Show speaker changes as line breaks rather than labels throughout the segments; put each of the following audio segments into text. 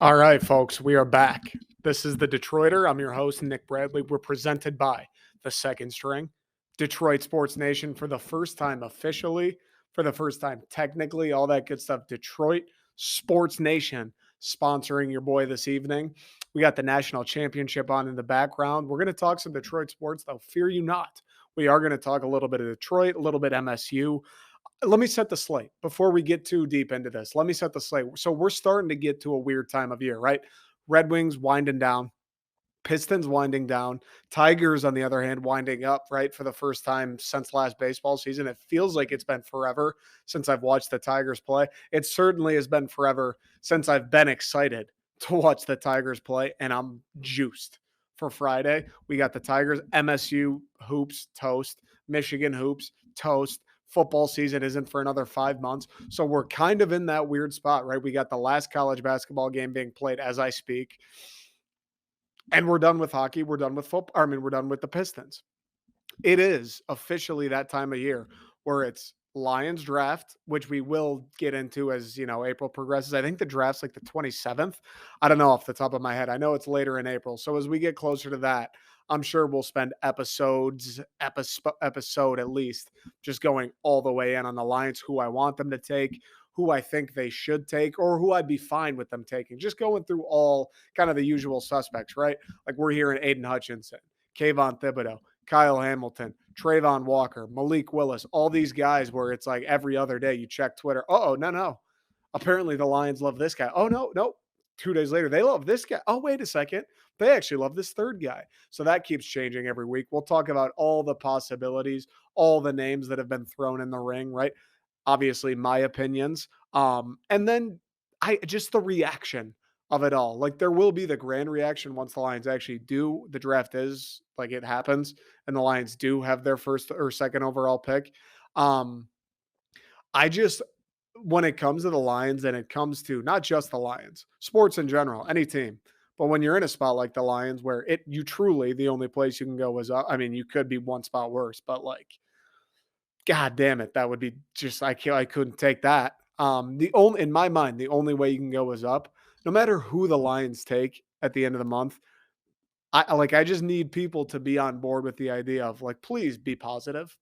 All right, folks, we are back. This is the Detroiter. I'm your host, Nick Bradley. We're presented by the Second String, Detroit Sports Nation for the first time officially, for the first time technically, all that good stuff. Detroit Sports Nation sponsoring your boy this evening. We got the national championship on in the background. We're going to talk some Detroit sports, though. Fear you not. We are going to talk a little bit of Detroit, a little bit MSU. Let me set the slate before we get too deep into this. Let me set the slate. So we're starting to get to a weird time of year, right? Red Wings winding down, Pistons winding down, Tigers, on the other hand, winding up, right? For the first time since last baseball season. It feels like it's been forever since I've watched the Tigers play. It certainly has been forever since I've been excited to watch the Tigers play, and I'm juiced for Friday. We got the Tigers, MSU hoops, toast, Michigan hoops, toast. Football season isn't for another 5 months. So we're kind of in that weird spot, right? We got the last college basketball game being played as I speak. And we're done with hockey. We're done with football. We're done with the Pistons. It is officially that time of year where it's Lions draft, which we will get into as April progresses. I think the draft's like the 27th. I don't know off the top of my head. I know it's later in April. So as we get closer to that, I'm sure we'll spend episode at least, just going all the way in on the Lions, who I want them to take, who I think they should take, or who I'd be fine with them taking. Just going through all kind of the usual suspects, right? Like we're hearing Aiden Hutchinson, Kayvon Thibodeau, Kyle Hamilton, Trayvon Walker, Malik Willis, all these guys where it's like every other day you check Twitter. Oh, no. Apparently the Lions love this guy. Oh, no. 2 days later, they love this guy. Oh, wait a second. They actually love this third guy. So that keeps changing every week. We'll talk about all the possibilities, all the names that have been thrown in the ring, right? Obviously, my opinions. And then just the reaction of it all. Like there will be the grand reaction once the Lions actually do. The draft is like it happens and the Lions do have their first or second overall pick. Um, I just, when it comes to the Lions and it comes to not just the Lions, sports in general, any team, but when you're in a spot like the Lions where you truly, the only place you can go is up. I mean, you could be one spot worse, but like, God damn it, that would be just, I couldn't take that. The only, in my mind, the only way you can go is up. No matter who the Lions take at the end of the month, I just need people to be on board with the idea of like, please be positive.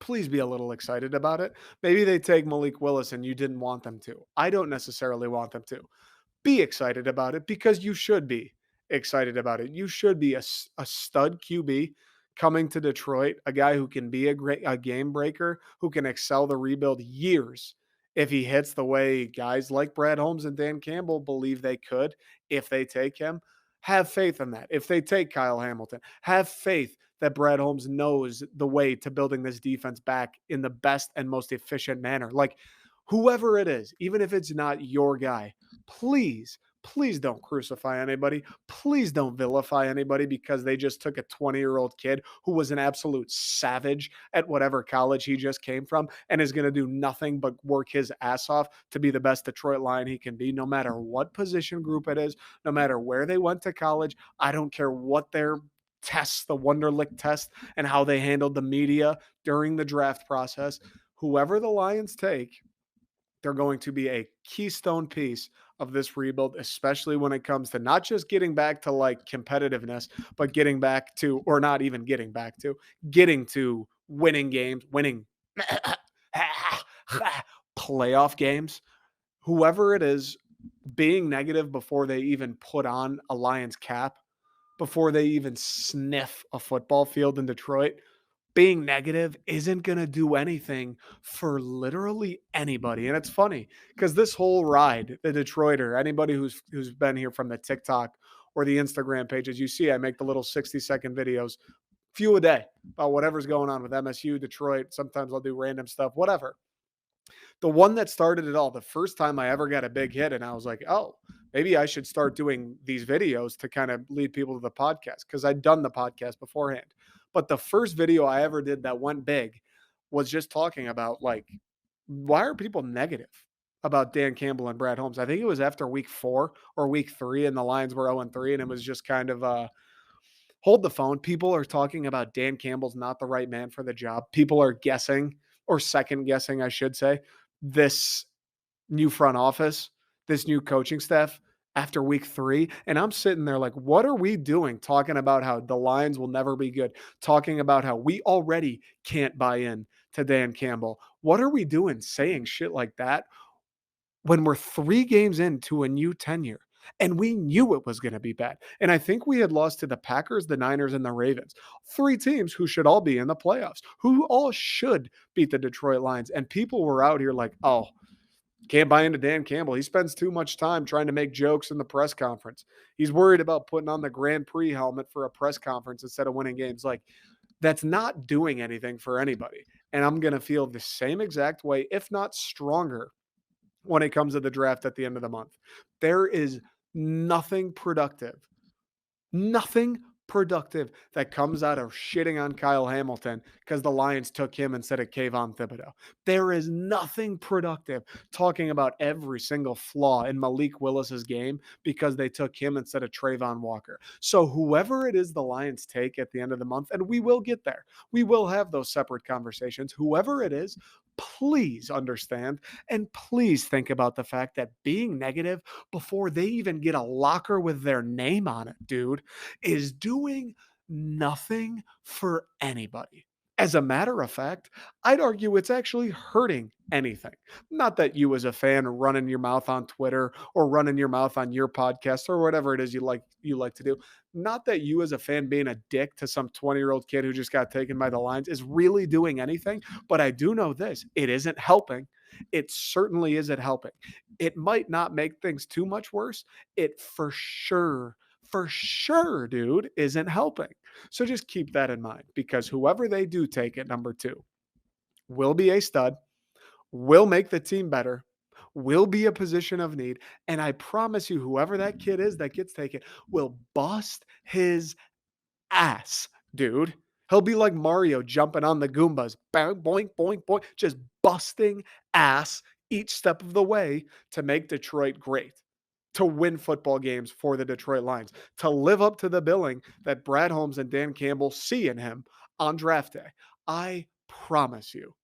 Please be a little excited about it. Maybe they take Malik Willis and you didn't want them to. I don't necessarily want them to. Be excited about it because you should be excited about it. You should be a stud QB coming to Detroit, a guy who can be a game breaker, who can excel the rebuild years if he hits the way guys like Brad Holmes and Dan Campbell believe they could if they take him. Have faith in that. If they take Kyle Hamilton, have faith that Brad Holmes knows the way to building this defense back in the best and most efficient manner. Like whoever it is, even if it's not your guy, please, please don't crucify anybody. Please don't vilify anybody because they just took a 20-year-old kid who was an absolute savage at whatever college he just came from and is going to do nothing but work his ass off to be the best Detroit Lion he can be, no matter what position group it is, no matter where they went to college. I don't care what their tests, the Wonderlic test, and how they handled the media during the draft process. Whoever the Lions take, they're going to be a keystone piece of this rebuild, especially when it comes to not just getting back to like competitiveness, but getting back to, or not even getting to winning games, winning playoff games. Whoever it is, being negative before they even put on a Lions cap, before they even sniff a football field in Detroit, being negative isn't going to do anything for literally anybody. And it's funny because this whole ride, the Detroiter, anybody who's been here from the TikTok or the Instagram pages, you see I make the little 60-second videos, few a day, about whatever's going on with MSU, Detroit. Sometimes I'll do random stuff, whatever. The one that started it all, the first time I ever got a big hit, and I was like, oh, maybe I should start doing these videos to kind of lead people to the podcast because I'd done the podcast beforehand. But the first video I ever did that went big was just talking about like, why are people negative about Dan Campbell and Brad Holmes? I think it was after week 4 or week 3, and the Lions were 0-3, and it was just kind of hold the phone. People are talking about Dan Campbell's not the right man for the job. People are guessing, or second guessing, I should say, this new front office, this new coaching staff, after week 3, and I'm sitting there like, what are we doing talking about how the Lions will never be good, talking about how we already can't buy in to Dan Campbell. What are we doing saying shit like that when we're 3 games into a new tenure? And we knew it was going to be bad. And I think we had lost to the Packers, the Niners, and the Ravens. 3 teams who should all be in the playoffs, who all should beat the Detroit Lions. And people were out here like, oh, can't buy into Dan Campbell. He spends too much time trying to make jokes in the press conference. He's worried about putting on the Grand Prix helmet for a press conference instead of winning games. Like, that's not doing anything for anybody. And I'm going to feel the same exact way, if not stronger, when it comes to the draft at the end of the month. There is nothing productive, nothing productive that comes out of shitting on Kyle Hamilton because the Lions took him instead of Kayvon Thibodeau. There is nothing productive talking about every single flaw in Malik Willis's game because they took him instead of Trayvon Walker. So whoever it is the Lions take at the end of the month, and we will get there, we will have those separate conversations. Whoever it is, please understand and please think about the fact that being negative before they even get a locker with their name on it, dude, is doing nothing for anybody. As a matter of fact, I'd argue it's actually hurting anything. Not that you as a fan are running your mouth on Twitter or running your mouth on your podcast or whatever it is you like to do. Not that you as a fan being a dick to some 20-year-old kid who just got taken by the Lions is really doing anything, but I do know this, it isn't helping. It certainly isn't helping. It might not make things too much worse. It for sure, dude, isn't helping. So just keep that in mind because whoever they do take at number 2 will be a stud, will make the team better, will be a position of need. And I promise you, whoever that kid is that gets taken will bust his ass, dude. He'll be like Mario jumping on the Goombas, boink, boink, boink, boink, just busting ass each step of the way to make Detroit great, to win football games for the Detroit Lions, to live up to the billing that Brad Holmes and Dan Campbell see in him on draft day. I promise you.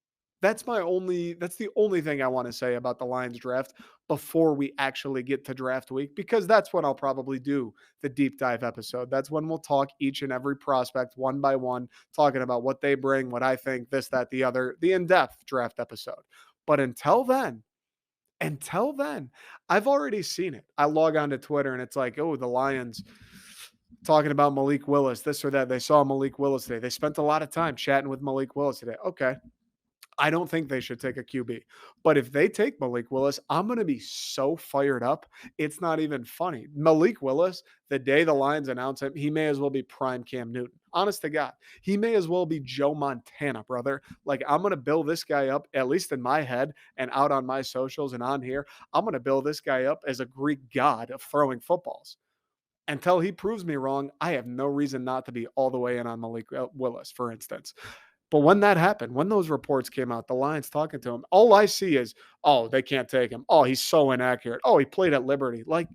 That's the only thing I want to say about the Lions draft before we actually get to draft week, because that's when I'll probably do the deep dive episode. That's when we'll talk each and every prospect one by one, talking about what they bring, what I think, this, that, the other, the in-depth draft episode. But until then, I've already seen it. I log on to Twitter and it's like, oh, the Lions talking about Malik Willis, this or that. They saw Malik Willis today. They spent a lot of time chatting with Malik Willis today. Okay. I don't think they should take a QB. But if they take Malik Willis, I'm going to be so fired up. It's not even funny. Malik Willis, the day the Lions announce him, he may as well be prime Cam Newton. Honest to God. He may as well be Joe Montana, brother. Like, I'm going to build this guy up, at least in my head and out on my socials and on here. I'm going to build this guy up as a Greek god of throwing footballs. Until he proves me wrong, I have no reason not to be all the way in on Malik Willis, for instance. But when that happened, when those reports came out, the Lions talking to him, all I see is, oh, they can't take him. Oh, he's so inaccurate. Oh, he played at Liberty. Like,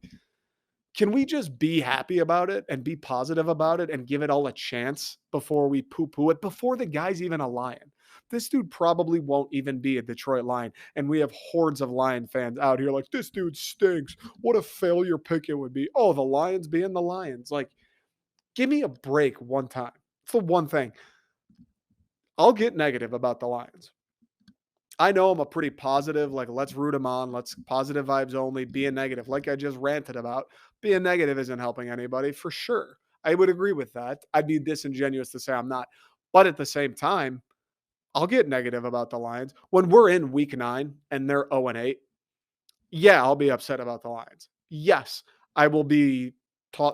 can we just be happy about it and be positive about it and give it all a chance before we poo-poo it, before the guy's even a Lion? This dude probably won't even be a Detroit Lion. And we have hordes of Lion fans out here like, this dude stinks. What a failure pick it would be. Oh, the Lions being the Lions. Like, give me a break one time. It's the one thing. I'll get negative about the Lions. I know I'm a pretty positive, like, let's root them on. Let's positive vibes only, being negative. Like I just ranted about, being negative isn't helping anybody for sure. I would agree with that. I'd be disingenuous to say I'm not. But at the same time, I'll get negative about the Lions. When we're in week 9 and they're 0-8, yeah, I'll be upset about the Lions. Yes, I will be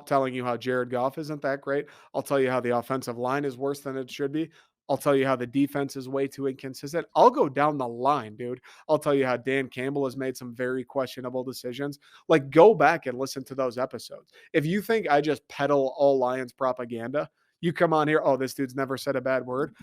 telling you how Jared Goff isn't that great. I'll tell you how the offensive line is worse than it should be. I'll tell you how the defense is way too inconsistent. I'll go down the line, dude. I'll tell you how Dan Campbell has made some very questionable decisions. Like, go back and listen to those episodes. If you think I just peddle all Lions propaganda, you come on here, oh, this dude's never said a bad word.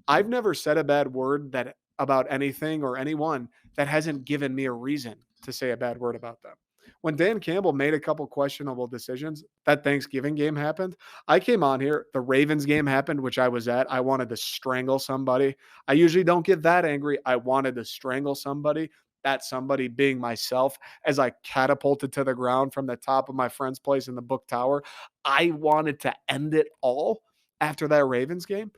I've never said a bad word that about anything or anyone that hasn't given me a reason to say a bad word about them. When Dan Campbell made a couple questionable decisions, that Thanksgiving game happened. I came on here. The Ravens game happened, which I was at. I wanted to strangle somebody. I usually don't get that angry. I wanted to strangle somebody. that somebody being myself as I catapulted to the ground from the top of my friend's place in the book tower. I wanted to end it all after that Ravens game.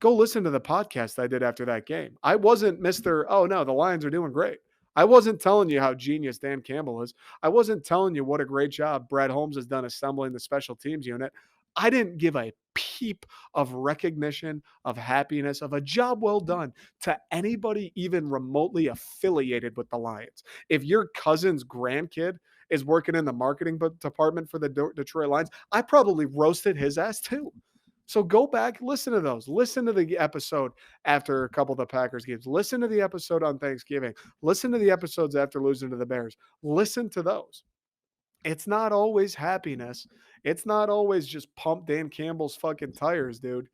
Go listen to the podcast I did after that game. I wasn't Mr. Oh no, the Lions are doing great. I wasn't telling you how genius Dan Campbell is. I wasn't telling you what a great job Brad Holmes has done assembling the special teams unit. I didn't give a peep of recognition, of happiness, of a job well done to anybody even remotely affiliated with the Lions. If your cousin's grandkid is working in the marketing department for the Detroit Lions, I probably roasted his ass too. So go back, listen to those. Listen to the episode after a couple of the Packers games. Listen to the episode on Thanksgiving. Listen to the episodes after losing to the Bears. Listen to those. It's not always happiness. It's not always just pump Dan Campbell's fucking tires, dude.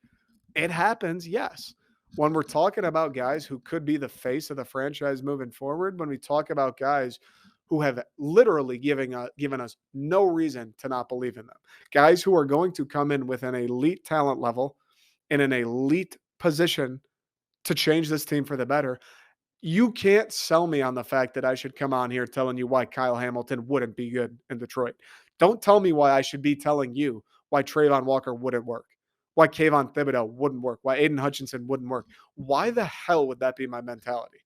It happens, yes. When we're talking about guys who could be the face of the franchise moving forward, when we talk about guys who have literally given us no reason to not believe in them, guys who are going to come in with an elite talent level in an elite position to change this team for the better, you can't sell me on the fact that I should come on here telling you why Kyle Hamilton wouldn't be good in Detroit. Don't tell me why I should be telling you why Trayvon Walker wouldn't work, why Kayvon Thibodeau wouldn't work, why Aiden Hutchinson wouldn't work. Why the hell would that be my mentality?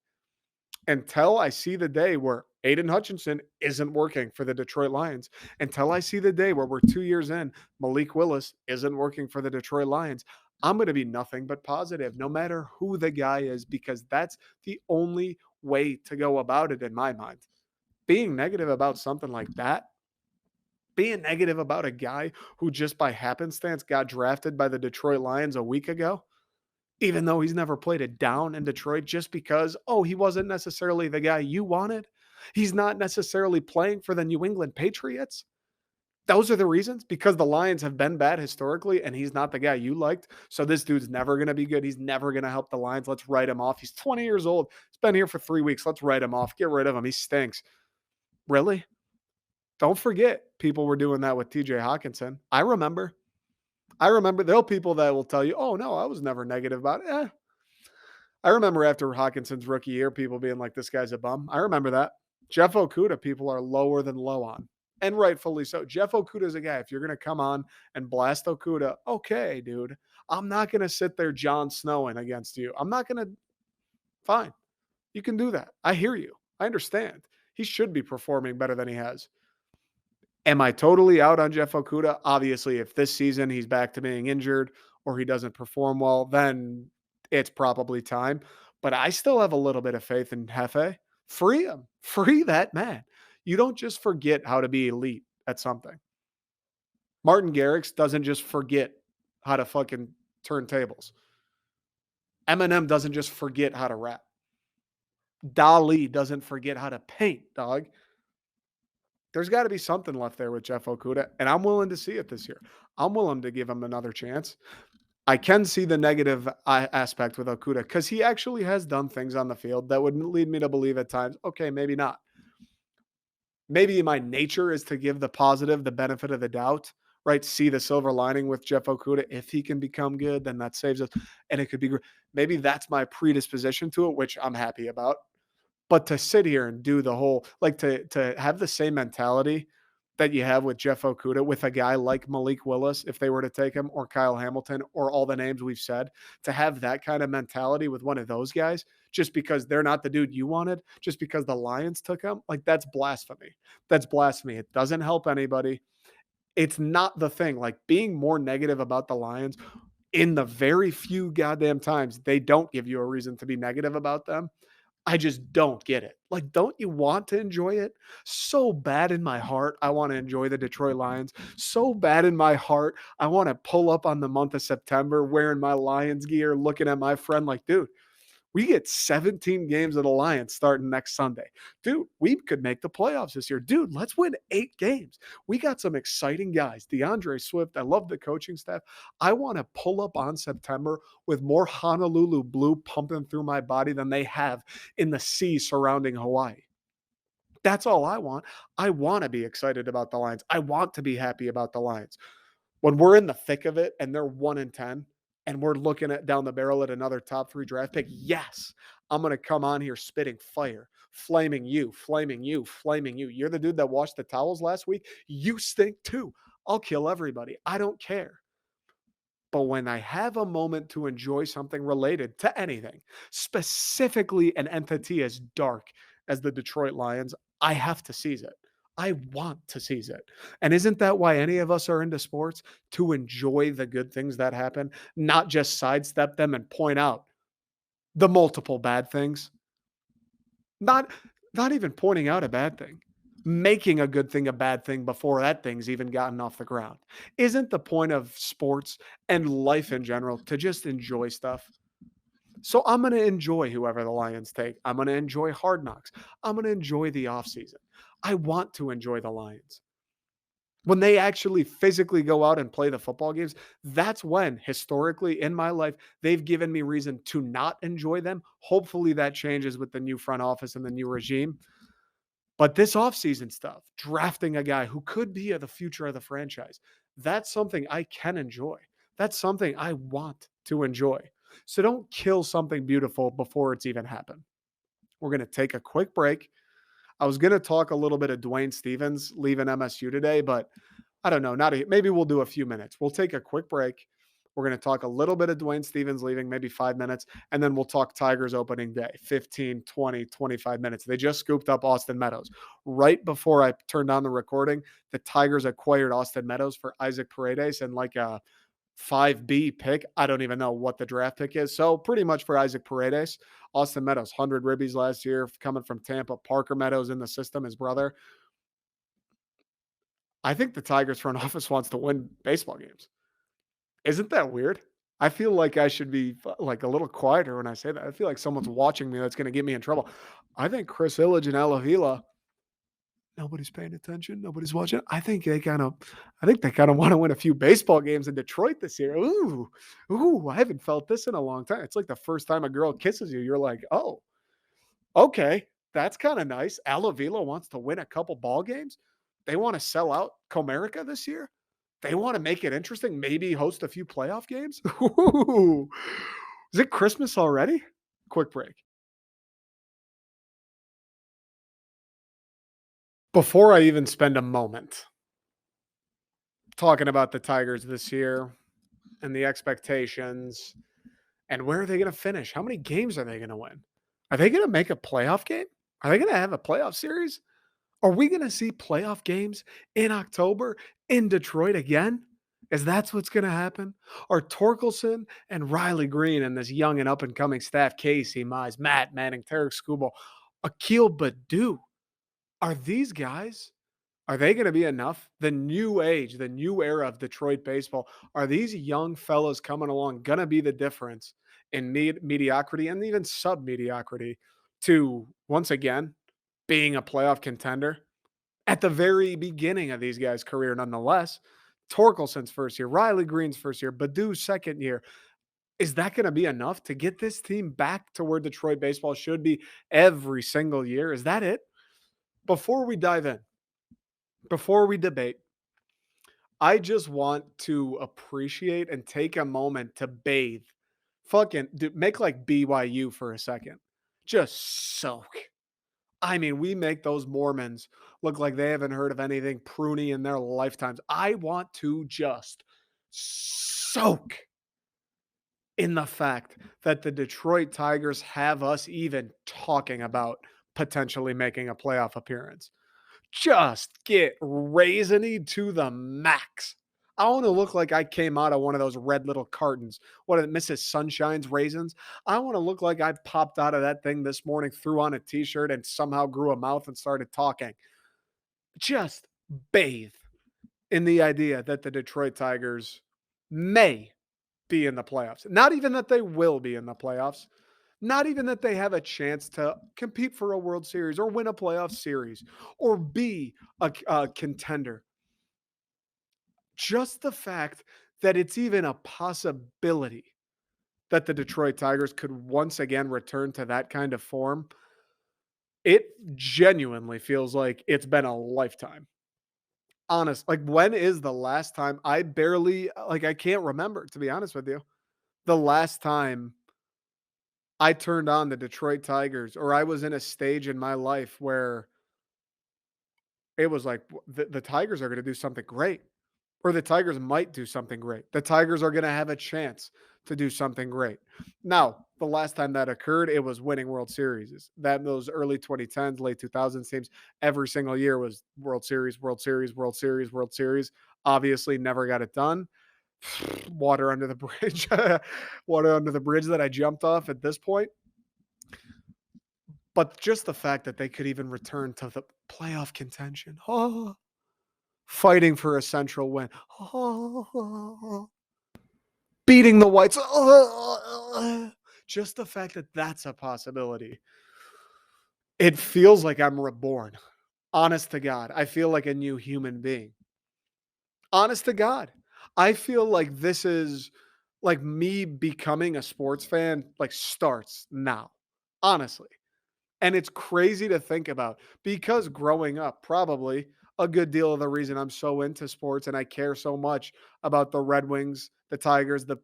Until I see the day where Aiden Hutchinson isn't working for the Detroit Lions, until I see the day where we're 2 years in, Malik Willis isn't working for the Detroit Lions, I'm going to be nothing but positive, no matter who the guy is, because that's the only way to go about it in my mind. Being negative about something like that, being negative about a guy who just by happenstance got drafted by the Detroit Lions a week ago, even though he's never played it down in Detroit, just because, oh, he wasn't necessarily the guy you wanted. He's not necessarily playing for the New England Patriots. Those are the reasons, because the Lions have been bad historically and he's not the guy you liked. So this dude's never going to be good. He's never going to help the Lions. Let's write him off. He's 20 years old. He's been here for 3 weeks. Let's write him off. Get rid of him. He stinks. Really? Don't forget, people were doing that with TJ Hawkinson. I remember there'll people that will tell you, oh, no, I was never negative about it. I remember after Hawkinson's rookie year, people being like, this guy's a bum. I remember that. Jeff Okudah, people are lower than low on, and rightfully so. Jeff Okudah's a guy. If you're going to come on and blast Okudah, okay, dude, I'm not going to sit there Jon Snowing against you. I'm not going to. Fine. You can do that. I hear you. I understand. He should be performing better than he has. Am I totally out on Jeff Okudah? Obviously, if this season he's back to being injured or he doesn't perform well, then it's probably time. But I still have a little bit of faith in Hefe. Free him. Free that man. You don't just forget how to be elite at something. Martin Garrix doesn't just forget how to fucking turn tables. Eminem doesn't just forget how to rap. Dali doesn't forget how to paint, dog. There's got to be something left there with Jeff Okudah, and I'm willing to see it this year. I'm willing to give him another chance. I can see the negative aspect with Okudah because he actually has done things on the field that would lead me to believe at times, okay, maybe not. Maybe my nature is to give the positive the benefit of the doubt, right? See the silver lining with Jeff Okudah. If he can become good, then that saves us, and it could be great. Maybe that's my predisposition to it, which I'm happy about. But to sit here and do the whole, like to have the same mentality that you have with Jeff Okudah with a guy like Malik Willis, if they were to take him, or Kyle Hamilton, or all the names we've said, to have that kind of mentality with one of those guys, just because they're not the dude you wanted, just because the Lions took him, like that's blasphemy. That's blasphemy. It doesn't help anybody. It's not the thing. Like being more negative about the Lions in the very few goddamn times they don't give you a reason to be negative about them. I just don't get it. Like, don't you want to enjoy it? So bad in my heart, I want to enjoy the Detroit Lions. So bad in my heart, I want to pull up on the month of September wearing my Lions gear, looking at my friend like, dude, we get 17 games of the Lions starting next Sunday. Dude, we could make the playoffs this year. Dude, let's win 8 games. We got some exciting guys. DeAndre Swift, I love the coaching staff. I want to pull up on September with more Honolulu blue pumping through my body than they have in the sea surrounding Hawaii. That's all I want. I want to be excited about the Lions. I want to be happy about the Lions. When we're in the thick of it and they're 1-10 and we're looking at down the barrel at another top 3 draft pick, yes, I'm going to come on here spitting fire. flaming you, flaming you, flaming you. You're the dude that washed the towels last week. You stink too. I'll kill everybody. I don't care. But when I have a moment to enjoy something related to anything, specifically an entity as dark as the Detroit Lions, I have to seize it. I want to seize it. And isn't that why any of us are into sports? To enjoy the good things that happen, not just sidestep them and point out the multiple bad things. Not not even pointing out a bad thing. Making a good thing a bad thing before that thing's even gotten off the ground. Isn't the point of sports and life in general to just enjoy stuff? So I'm going to enjoy whoever the Lions take. I'm going to enjoy Hard Knocks. I'm going to enjoy the offseason. I want to enjoy the Lions. When they actually physically go out and play the football games, that's when historically in my life they've given me reason to not enjoy them. Hopefully that changes with the new front office and the new regime. But this offseason stuff, drafting a guy who could be the future of the franchise, that's something I can enjoy. That's something I want to enjoy. So don't kill something beautiful before it's even happened. We're going to take a quick break. I was going to talk a little bit of Dwayne Stevens leaving MSU today, but I don't know. Maybe we'll do a few minutes. We'll take a quick break. We're going to talk a little bit of Dwayne Stevens leaving, maybe 5 minutes, and then we'll talk Tigers opening day, 15, 20, 25 minutes. They just scooped up Austin Meadows. Right before I turned on the recording, the Tigers acquired Austin Meadows for Isaac Paredes and like a 5B pick. I don't even know what the draft pick is. So pretty much for Isaac Paredes, Austin Meadows, 100 ribbies last year coming from Tampa. Parker Meadows in the system, his brother. I think the Tigers front office wants to win baseball games. Isn't that weird? I feel like I should be like a little quieter when I say that. I feel like someone's watching me that's going to get me in trouble. I think Chris Illich and Alavila, nobody's paying attention. Nobody's watching. I think they kind of want to win a few baseball games in Detroit this year. Ooh, I haven't felt this in a long time. It's like the first time a girl kisses you. You're like, oh, okay, that's kind of nice. Alavila wants to win a couple ball games. They want to sell out Comerica this year. They want to make it interesting, maybe host a few playoff games. Ooh. Is it Christmas already? Quick break. Before I even spend a moment talking about the Tigers this year and the expectations and where are they going to finish? How many games are they going to win? Are they going to make a playoff game? Are they going to have a playoff series? Are we going to see playoff games in October in Detroit again? Is that's what's going to happen? Are Torkelson and Riley Green and this young and up and coming staff, Casey Mize, Matt Manning, Tarek Skubal, Akil Badu, are these guys, are they going to be enough? The new age, the new era of Detroit baseball, are these young fellas coming along going to be the difference in mediocrity and even sub mediocrity to, once again, being a playoff contender? At the very beginning of these guys' career, nonetheless, Torkelson's first year, Riley Green's first year, Badu's second year. Is that going to be enough to get this team back to where Detroit baseball should be every single year? Is that it? Before we dive in, before we debate, I just want to appreciate and take a moment to bathe. Fucking dude, make like BYU for a second. Just soak. I mean, we make those Mormons look like they haven't heard of anything pruny in their lifetimes. I want to just soak in the fact that the Detroit Tigers have us even talking about potentially making a playoff appearance. Just get raisiny to the max. I want to look like I came out of one of those red little cartons. What are Mrs. Sunshine's raisins? I want to look like I popped out of that thing this morning, threw on a t-shirt, and somehow grew a mouth and started talking. Just bathe in the idea that the Detroit Tigers may be in the playoffs. Not even that they will be in the playoffs. Not even that they have a chance to compete for a World Series or win a playoff series or be a contender. Just the fact that it's even a possibility that the Detroit Tigers could once again return to that kind of form, it genuinely feels like it's been a lifetime. Honest, like when is the last time I can't remember, to be honest with you, the last time I turned on the Detroit Tigers, or I was in a stage in my life where it was like, the Tigers are gonna do something great, or the Tigers might do something great. The Tigers are gonna have a chance to do something great. Now, the last time that occurred, it was winning World Series. That those early 2010s, late 2000s teams, every single year was World Series, World Series, World Series, World Series. Obviously, never got it done. Water under the bridge. Water under the bridge that I jumped off at this point. But just the fact that they could even return to the playoff contention. Oh, fighting for a central win. Oh, beating the Whites. Oh, just the fact that that's a possibility. It feels like I'm reborn. Honest to God, I feel like a new human being. Honest to God, I feel like this is like me becoming a sports fan, like starts now. Honestly. And it's crazy to think about because growing up, probably a good deal of the reason I'm so into sports and I care so much about the Red Wings, the Tigers, the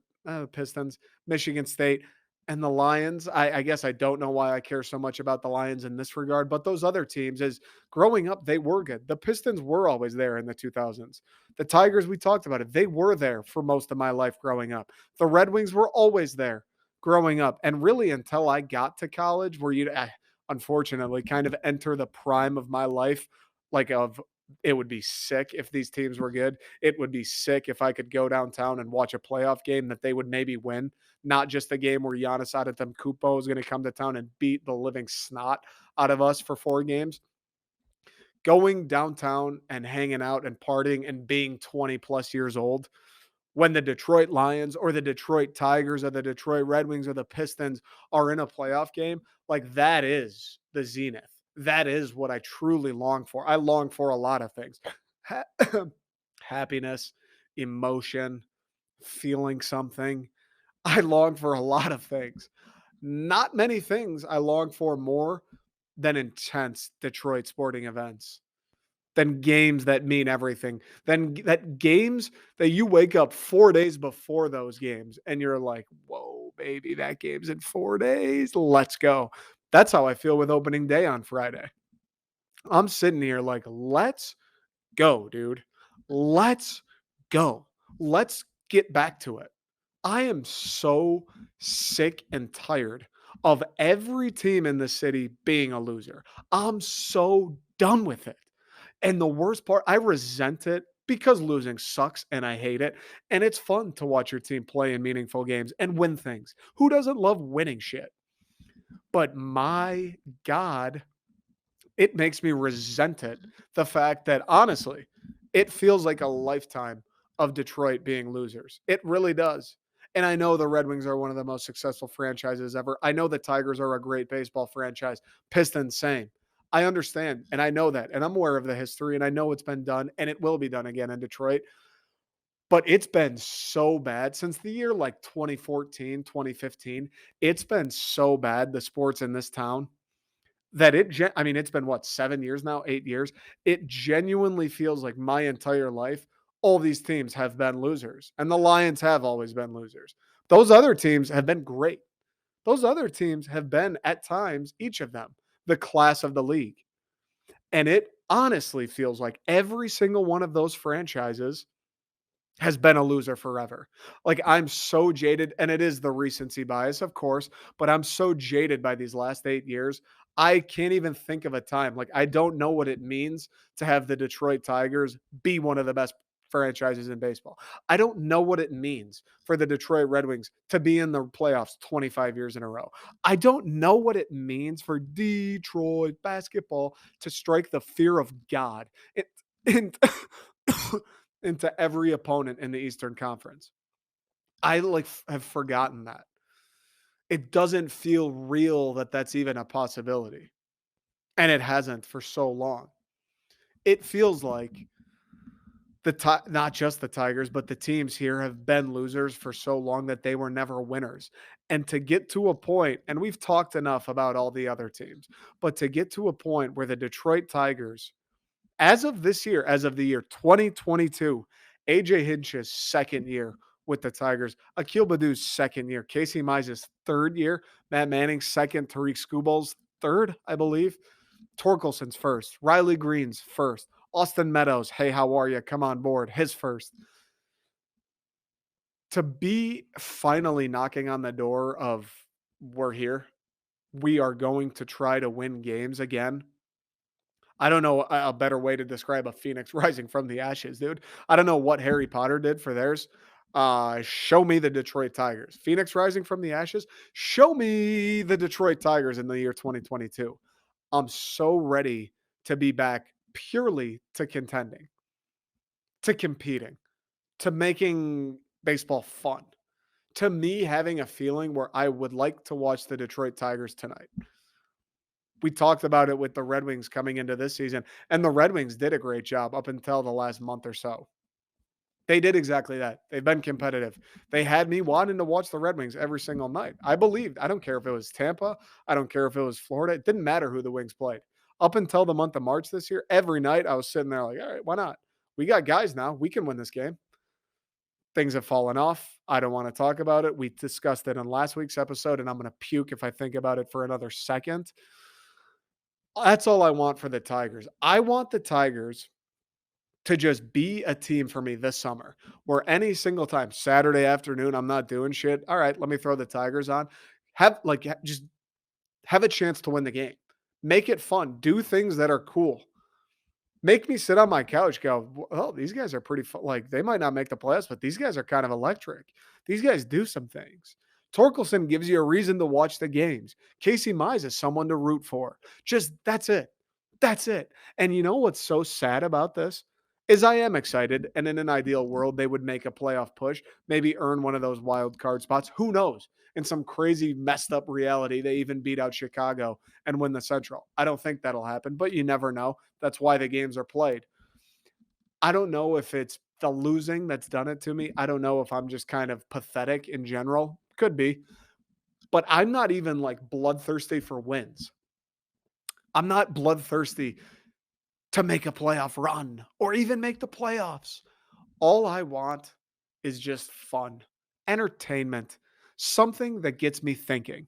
Pistons, Michigan State, and the Lions. I guess I don't know why I care so much about the Lions in this regard, but those other teams, is growing up, they were good. The Pistons were always there in the 2000s. The Tigers, we talked about it, they were there for most of my life growing up. The Red Wings were always there growing up. And really, until I got to college, where you unfortunately kind of enter the prime of my life, like of it would be sick if these teams were good. It would be sick if I could go downtown and watch a playoff game that they would maybe win, not just a game where Giannis Antetokounmpo is going to come to town and beat the living snot out of us for 4 games. Going downtown and hanging out and partying and being 20 plus years old when the Detroit Lions or the Detroit Tigers or the Detroit Red Wings or the Pistons are in a playoff game, like that is the zenith. That is what I truly long for. I long for a lot of things. Happiness, emotion, feeling something. I long for a lot of things. Not many things I long for more than intense Detroit sporting events, than games that mean everything, than that games that you wake up 4 days before those games and you're like, "Whoa, baby, that game's in 4 days. Let's go." That's how I feel with opening day on Friday. I'm sitting here like, "Let's go, dude. Let's go. Let's get back to it." I am so sick and tired of every team in the city being a loser. I'm so done with it. And the worst part, I resent it because losing sucks and I hate it. And it's fun to watch your team play in meaningful games and win things. Who doesn't love winning shit? But my God, it makes me resent it. The fact that honestly, it feels like a lifetime of Detroit being losers. It really does. And I know the Red Wings are one of the most successful franchises ever. I know the Tigers are a great baseball franchise. Pistons, same. I understand and I know that. And I'm aware of the history and I know it's been done and it will be done again in Detroit. But it's been so bad since the year like 2014, 2015. It's been so bad, the sports in this town, that I mean, it's been what, 7 years now, 8 years? It genuinely feels like my entire life, all these teams have been losers, and the Lions have always been losers. Those other teams have been great. Those other teams have been, at times, each of them, the class of the league. And it honestly feels like every single one of those franchises has been a loser forever. Like, I'm so jaded, and it is the recency bias, of course, but I'm so jaded by these last 8 years. I can't even think of a time. Like, I don't know what it means to have the Detroit Tigers be one of the best franchises in baseball. I don't know what it means for the Detroit Red Wings to be in the playoffs 25 years in a row. I don't know what it means for Detroit basketball to strike the fear of God and into every opponent in the Eastern Conference. I like have forgotten that. It doesn't feel real that that's even a possibility. And it hasn't for so long. It feels like not just the Tigers, but the teams here have been losers for so long that they were never winners. And to get to a point, and we've talked enough about all the other teams, but to get to a point where the Detroit Tigers, as of this year, as of the year 2022, AJ Hinch's second year, with the Tigers. Akil Badu's second year, Casey Mize's third year, Matt Manning's second, Tariq Skubal's third, I believe. Torkelson's first, Riley Green's first, Austin Meadows, hey, how are you? Come on board, his first. To be finally knocking on the door of we're here, we are going to try to win games again. I don't know a better way to describe a phoenix rising from the ashes, dude. I don't know what Harry Potter did for theirs. Show me the Detroit Tigers. Phoenix rising from the ashes. Show me the Detroit Tigers in the year 2022. I'm so ready to be back purely to contending, to competing, to making baseball fun, to me having a feeling where I would like to watch the Detroit Tigers tonight. We talked about it with the Red Wings coming into this season, and the Red Wings did a great job up until the last month or so. They did exactly that. They've been competitive. They had me wanting to watch the Red Wings every single night. I believed. I don't care if it was Tampa. I don't care if it was Florida. It didn't matter who the Wings played. Up until the month of March this year, every night I was sitting there like, all right, why not? We got guys now. We can win this game. Things have fallen off. I don't want to talk about it. We discussed it in last week's episode, and I'm going to puke if I think about it for another second. That's all I want for the Tigers. I want the Tigers to just be a team for me this summer where any single time, Saturday afternoon, I'm not doing shit. All right, let me throw the Tigers on. Just have a chance to win the game. Make it fun. Do things that are cool. Make me sit on my couch, go, oh, these guys are pretty fun. Like, they might not make the playoffs, but these guys are kind of electric. These guys do some things. Torkelson gives you a reason to watch the games. Casey Mize is someone to root for. Just that's it. That's it. And you know what's so sad about this? Is I am excited. And in an ideal world, they would make a playoff push, maybe earn one of those wild card spots. Who knows? In some crazy messed up reality, they even beat out Chicago and win the Central. I don't think that'll happen, but you never know. That's why the games are played. I don't know if it's the losing that's done it to me. I don't know if I'm just kind of pathetic in general. Could be. But I'm not even like bloodthirsty for wins. I'm not bloodthirsty to make a playoff run or even make the playoffs. All I want is just fun, entertainment, something that gets me thinking.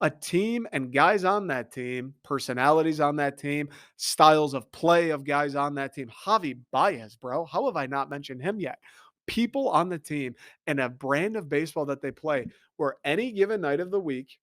A team and guys on that team, personalities on that team, styles of play of guys on that team. Javi Baez, bro. How have I not mentioned him yet? People on the team and a brand of baseball that they play where any given night of the week,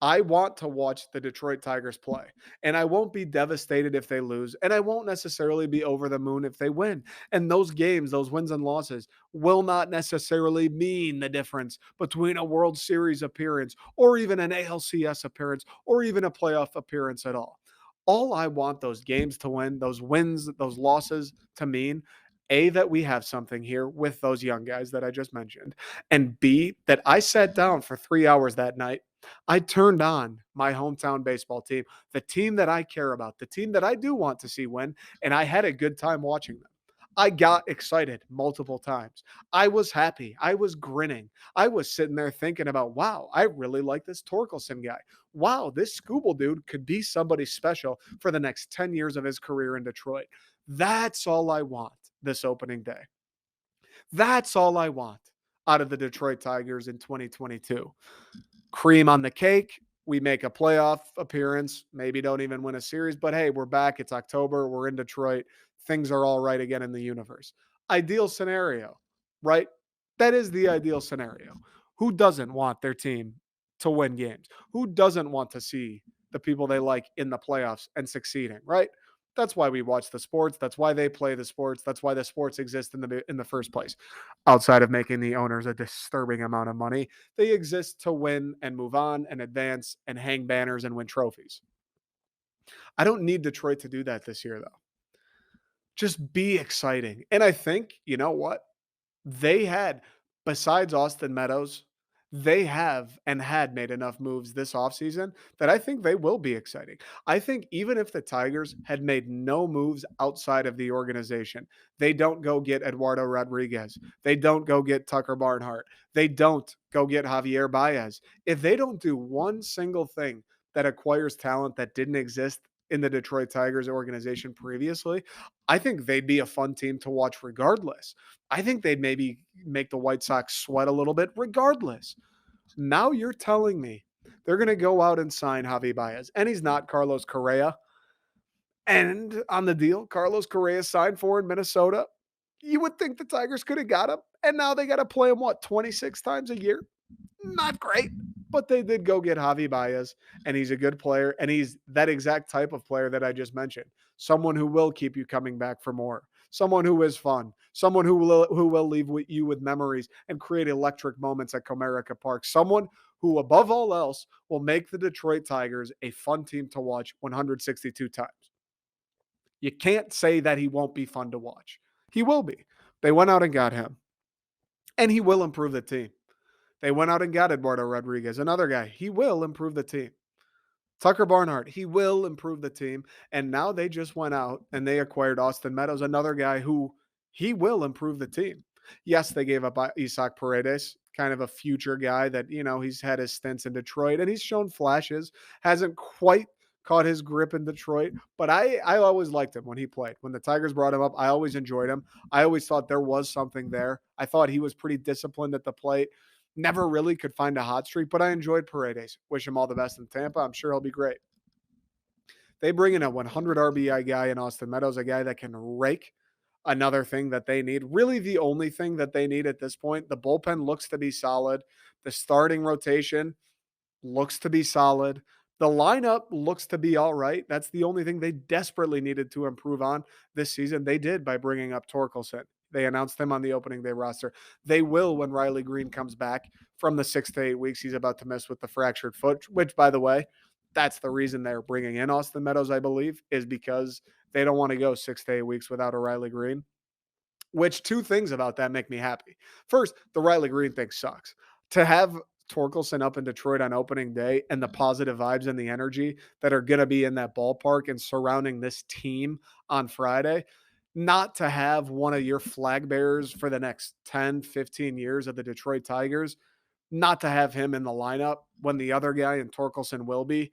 I want to watch the Detroit Tigers play, and I won't be devastated if they lose, and I won't necessarily be over the moon if they win. And those games, those wins and losses, will not necessarily mean the difference between a World Series appearance or even an ALCS appearance or even a playoff appearance at all. All I want those games to win, those wins, those losses to mean A, that we have something here with those young guys that I just mentioned, and B, that I sat down for 3 hours that night. I turned on my hometown baseball team, the team that I care about, the team that I do want to see win, and I had a good time watching them. I got excited multiple times. I was happy. I was grinning. I was sitting there thinking about, wow, I really like this Torkelson guy. Wow, this Scooble dude could be somebody special for the next 10 years of his career in Detroit. That's all I want this opening day. That's all I want out of the Detroit Tigers in 2022. Cream on the cake. We make a playoff appearance, maybe don't even win a series, but hey, we're back. It's October. We're in Detroit. Things are all right again in the universe. Ideal scenario, right? That is the ideal scenario. Who doesn't want their team to win games? Who doesn't want to see the people they like in the playoffs and succeeding, right? That's why we watch the sports. That's why they play the sports. That's why the sports exist in the first place. Outside of making the owners a disturbing amount of money, they exist to win and move on and advance and hang banners and win trophies. I don't need Detroit to do that this year, though. Just be exciting. And I think, you know what? They had, besides Austin Meadows, they have and had made enough moves this offseason that I think they will be exciting. I think even if the Tigers had made no moves outside of the organization, they don't go get Eduardo Rodriguez, they don't go get Tucker Barnhart, they don't go get Javier Baez. If they don't do one single thing that acquires talent that didn't exist in the Detroit Tigers organization previously, I think they'd be a fun team to watch regardless. I think they'd maybe make the White Sox sweat a little bit regardless. Now you're telling me they're going to go out and sign Javi Baez, and he's not Carlos Correa. And on the deal, Carlos Correa signed for in Minnesota. You would think the Tigers could have got him, and now they got to play him, what, 26 times a year? Not great, but they did go get Javi Baez, and he's a good player, and he's that exact type of player that I just mentioned. Someone who will keep you coming back for more. Someone who is fun. Someone who will leave you with memories and create electric moments at Comerica Park. Someone who, above all else, will make the Detroit Tigers a fun team to watch 162 times. You can't say that he won't be fun to watch. He will be. They went out and got him, and he will improve the team. They went out and got Eduardo Rodriguez, another guy. He will improve the team. Tucker Barnhart, he will improve the team. And now they just went out and they acquired Austin Meadows, another guy who he will improve the team. Yes, they gave up Isaac Paredes, kind of a future guy that, he's had his stints in Detroit and he's shown flashes, hasn't quite caught his grip in Detroit, but I always liked him when he played. When the Tigers brought him up, I always enjoyed him. I always thought there was something there. I thought he was pretty disciplined at the plate. Never really could find a hot streak, but I enjoyed Paredes. Wish him all the best in Tampa. I'm sure he'll be great. They bring in a 100 RBI guy in Austin Meadows, a guy that can rake. Another thing that they need, really the only thing that they need at this point. The bullpen looks to be solid. The starting rotation looks to be solid. The lineup looks to be all right. That's the only thing they desperately needed to improve on this season. They did by bringing up Torkelson. They announced him on the opening day roster. They will when Riley Green comes back from the 6 to 8 weeks he's about to miss with the fractured foot, which, by the way, that's the reason they're bringing in Austin Meadows, I believe, is because they don't want to go 6 to 8 weeks without a Riley Green. Which two things about that make me happy. First, the Riley Green thing sucks. To have Torkelson up in Detroit on opening day and the positive vibes and the energy that are going to be in that ballpark and surrounding this team on Friday, not to have one of your flag bearers for the next 10, 15 years of the Detroit Tigers, not to have him in the lineup when the other guy in Torkelson will be,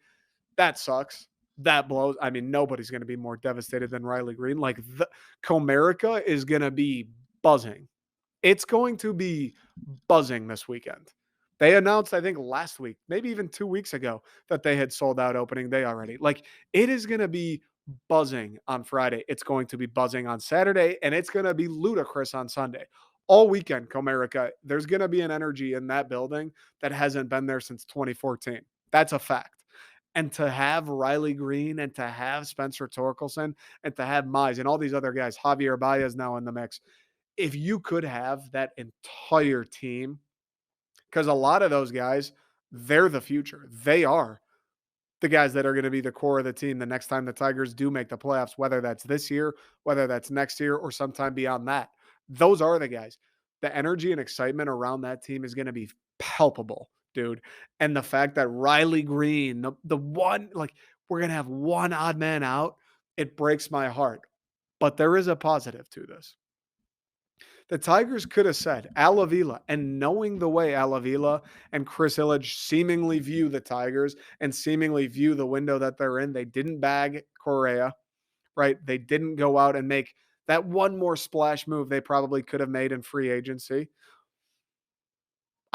that sucks. That blows. I mean, nobody's going to be more devastated than Riley Green. Like, Comerica is going to be buzzing. It's going to be buzzing this weekend. They announced, I think, last week, maybe even 2 weeks ago, that they had sold out opening day already. Like, it is going to be buzzing on Friday. It's going to be buzzing on Saturday, and it's going to be ludicrous on Sunday. All weekend, Comerica, there's going to be an energy in that building that hasn't been there since 2014. That's a fact. And to have Riley Green and to have Spencer Torkelson and to have Mize and all these other guys, Javier Baez now in the mix, if you could have that entire team, because a lot of those guys, they're the future. They are the guys that are going to be the core of the team the next time the Tigers do make the playoffs, whether that's this year, whether that's next year, or sometime beyond that. Those are the guys. The energy and excitement around that team is going to be palpable, dude. And the fact that Riley Green, the one, like, we're going to have one odd man out, it breaks my heart. But there is a positive to this. The Tigers could have said Al Avila, and knowing the way Al Avila and Chris Illich seemingly view the Tigers and seemingly view the window that they're in, they didn't bag Correa, right? They didn't go out and make that one more splash move they probably could have made in free agency.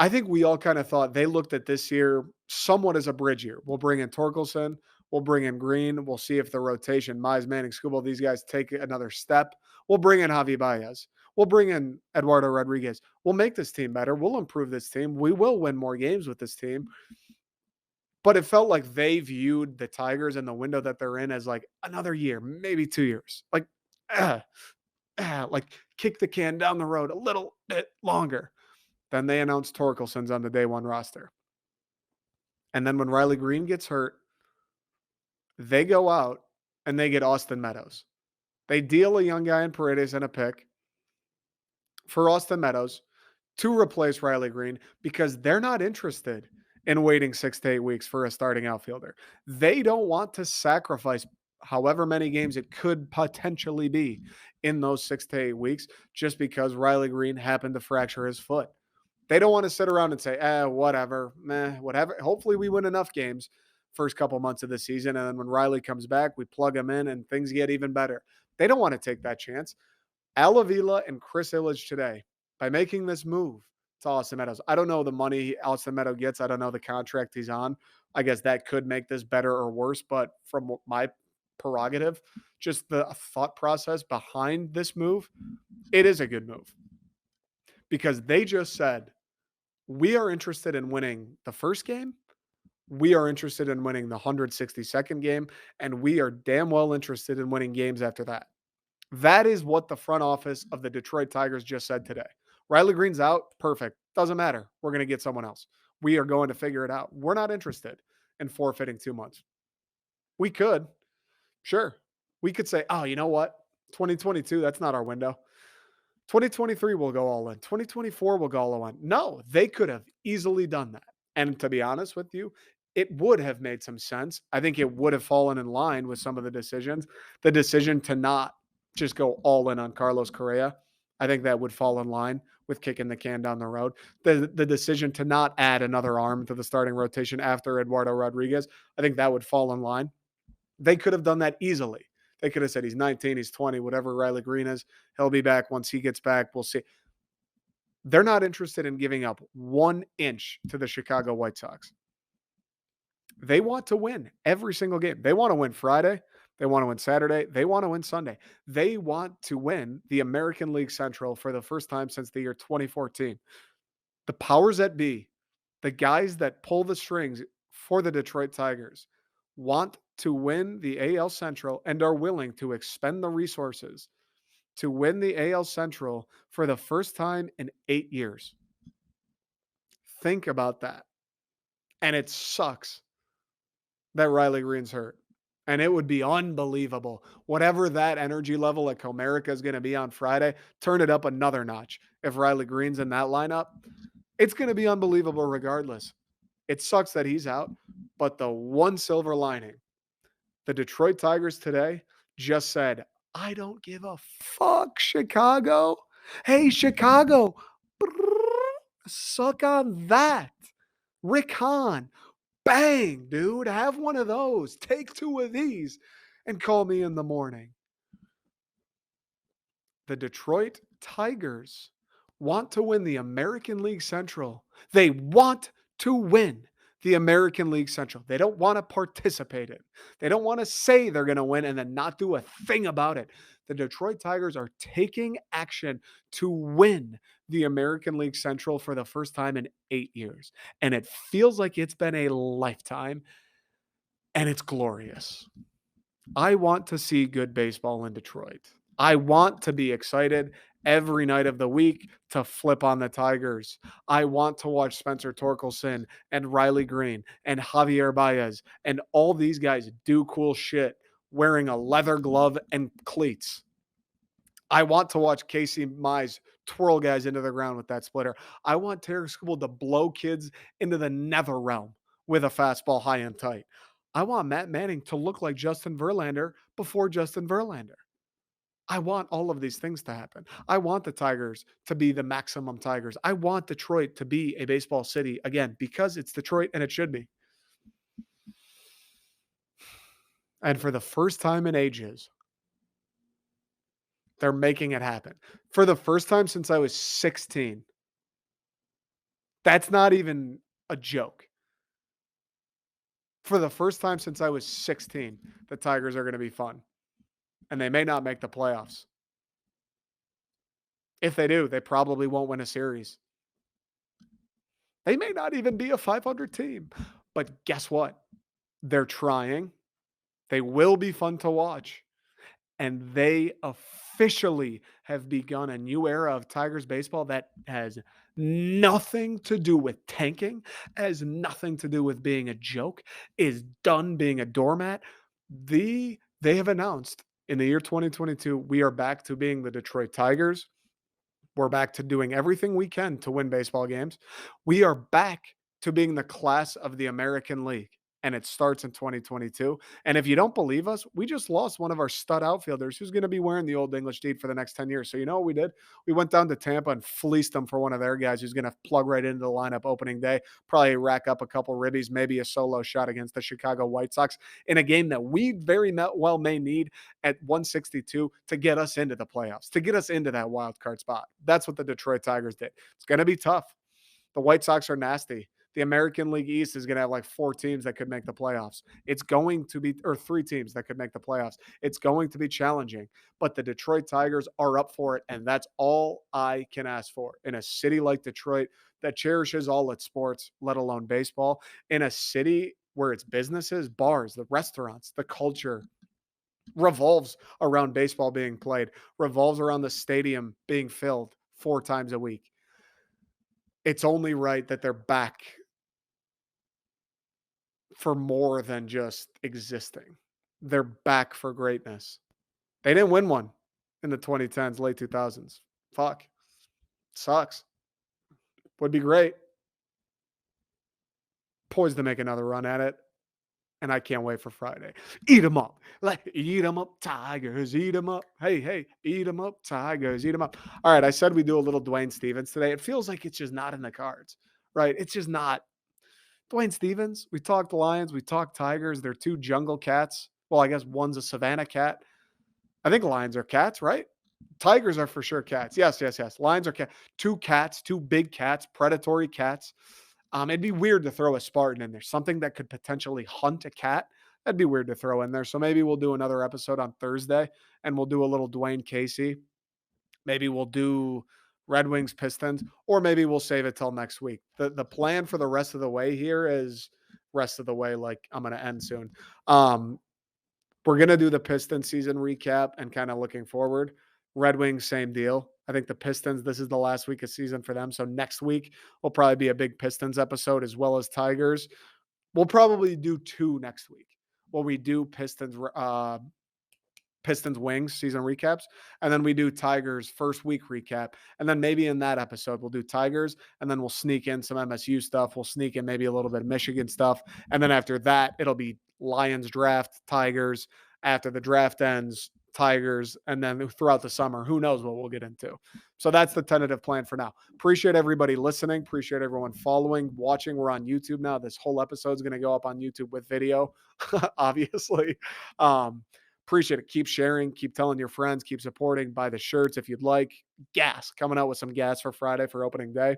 I think we all kind of thought they looked at this year somewhat as a bridge year. We'll bring in Torkelson, we'll bring in Green, we'll see if the rotation, Mize, Manning, Skubal, these guys take another step. We'll bring in Javi Baez. We'll bring in Eduardo Rodriguez. We'll make this team better. We'll improve this team. We will win more games with this team. But it felt like they viewed the Tigers and the window that they're in as like another year, maybe 2 years. Like kick the can down the road a little bit longer. Then they announced Torkelson's on the day one roster. And then when Riley Green gets hurt, they go out and they get Austin Meadows. They deal a young guy in Paredes and a pick for Austin Meadows to replace Riley Green because they're not interested in waiting 6 to 8 weeks for a starting outfielder. They don't want to sacrifice however many games it could potentially be in those 6 to 8 weeks just because Riley Green happened to fracture his foot. They don't want to sit around and say, whatever, whatever. Hopefully we win enough games first couple months of the season. And then when Riley comes back, we plug him in and things get even better. They don't want to take that chance. Al Avila and Chris Illich today, by making this move to Austin Meadows. I don't know the money Austin Meadows gets. I don't know the contract he's on. I guess that could make this better or worse. But from my prerogative, just the thought process behind this move, it is a good move because they just said, we are interested in winning the first game. We are interested in winning the 162nd game. And we are damn well interested in winning games after that. That is what the front office of the Detroit Tigers just said today. Riley Green's out. Perfect. Doesn't matter. We're going to get someone else. We are going to figure it out. We're not interested in forfeiting 2 months. We could. Sure. We could say, oh, you know what? 2022, that's not our window. 2023 will go all in. 2024 will go all in. No, they could have easily done that. And to be honest with you, it would have made some sense. I think it would have fallen in line with some of the decisions. The decision to not just go all in on Carlos Correa, I think that would fall in line with kicking the can down the road. The decision to not add another arm to the starting rotation after Eduardo Rodriguez, I think that would fall in line. They could have done that easily. They could have said he's 19, he's 20, whatever Riley Green is. He'll be back once he gets back. We'll see. They're not interested in giving up 1 inch to the Chicago White Sox. They want to win every single game. They want to win Friday. They want to win Saturday. They want to win Sunday. They want to win the American League Central for the first time since the year 2014. The powers that be, the guys that pull the strings for the Detroit Tigers, want to win the AL Central and are willing to expend the resources to win the AL Central for the first time in 8 years. Think about that. And it sucks that Riley Green's hurt. And it would be unbelievable. Whatever that energy level at Comerica is going to be on Friday, turn it up another notch. If Riley Green's in that lineup, it's going to be unbelievable regardless. It sucks that he's out, but the one silver lining, the Detroit Tigers today just said, I don't give a fuck, Chicago. Hey, Chicago, suck on that. Rick Hahn, bang, dude, have one of those. Take 2 of these and call me in the morning. The Detroit Tigers want to win the American League Central. They want to win the American League Central. They don't want to participate in it. They don't want to say they're going to win and then not do a thing about it. The Detroit Tigers are taking action to win the American League Central for the first time in 8 years. And it feels like it's been a lifetime, and it's glorious. I want to see good baseball in Detroit. I want to be excited every night of the week to flip on the Tigers. I want to watch Spencer Torkelson and Riley Green and Javier Baez and all these guys do cool shit wearing a leather glove and cleats. I want to watch Casey Mize twirl guys into the ground with that splitter. I want Tarek Skubal to blow kids into the nether realm with a fastball high and tight. I want Matt Manning to look like Justin Verlander before Justin Verlander. I want all of these things to happen. I want the Tigers to be the maximum Tigers. I want Detroit to be a baseball city again because it's Detroit and it should be. And for the first time in ages, they're making it happen. For the first time since I was 16. That's not even a joke. For the first time since I was 16, the Tigers are going to be fun. And they may not make the playoffs. If they do, they probably won't win a series. They may not even be a 500 team. But guess what? They're trying. They will be fun to watch. And they officially have begun a new era of Tigers baseball that has nothing to do with tanking, has nothing to do with being a joke, is done being a doormat. They have announced in the year 2022, we are back to being the Detroit Tigers. We're back to doing everything we can to win baseball games. We are back to being the class of the American League. and it starts in 2022. And if you don't believe us, we just lost one of our stud outfielders who's going to be wearing the Old English deed for the next 10 years. So you know what we did? We went down to Tampa and fleeced them for one of their guys who's going to plug right into the lineup opening day, probably rack up a couple ribbies, maybe a solo shot against the Chicago White Sox in a game that we very well may need at 162 to get us into the playoffs, to get us into that wild card spot. That's what the Detroit Tigers did. It's going to be tough. The White Sox are nasty. The American League East is going to have like 4 teams that could make the playoffs. It's going to be, or 3 teams that could make the playoffs. It's going to be challenging, but the Detroit Tigers are up for it, and that's all I can ask for in a city like Detroit that cherishes all its sports, let alone baseball, in a city where its businesses, bars, the restaurants, the culture revolves around baseball being played, revolves around the stadium being filled 4 times a week. It's only right that they're back for more than just existing. They're back for greatness. They didn't win one in the 2010s, late 2000s. Fuck. Sucks. Would be great. Poised to make another run at it. And I can't wait for Friday. Eat them up. Like, eat them up, Tigers. Eat them up. Hey, eat them up, Tigers. Eat them up. All right, I said we do a little Dwayne Stevens today. It feels like it's just not in the cards, right? It's just not. Dwayne Stevens, we talked Lions, we talked Tigers. They're 2 jungle cats. Well, I guess one's a Savannah cat. I think lions are cats, right? Tigers are for sure cats. Yes. Lions are cats. 2 cats, 2 big cats, predatory cats. It'd be weird to throw a Spartan in there, something that could potentially hunt a cat. That'd be weird to throw in there. So maybe we'll do another episode on Thursday, and we'll do a little Dwayne Casey. Maybe we'll do Red Wings, Pistons, or maybe we'll save it till next week. The plan for the rest of the way here is rest of the way, like I'm going to end soon. We're going to do the Pistons season recap and kind of looking forward. Red Wings, same deal. I think the Pistons, this is the last week of season for them. So next week will probably be a big Pistons episode as well as Tigers. We'll probably do 2 next week. We do Pistons Wings season recaps, and then we do Tigers first week recap, and then maybe in that episode we'll do Tigers, and then we'll sneak in some MSU stuff. We'll sneak in maybe a little bit of Michigan stuff, and then after that it'll be Lions draft, Tigers. After the draft ends, Tigers, and then throughout the summer, who knows what we'll get into. So that's the tentative plan for now. Appreciate everybody listening. Appreciate everyone following, watching. We're on YouTube now. This whole episode is going to go up on YouTube with video, obviously. Appreciate it. Keep sharing, keep telling your friends, keep supporting, buy the shirts if you'd like. Gas, coming out with some gas for Friday for opening day.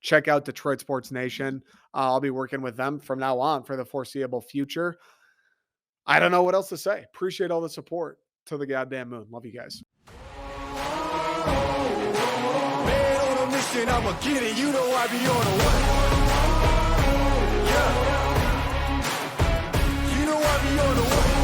Check out Detroit Sports Nation. I'll be working with them from now on for the foreseeable future. I don't know what else to say. Appreciate all the support to the goddamn moon. Love you guys. Man on a mission, I'ma get it. You know I be on a what? Yeah. You know I be on a what?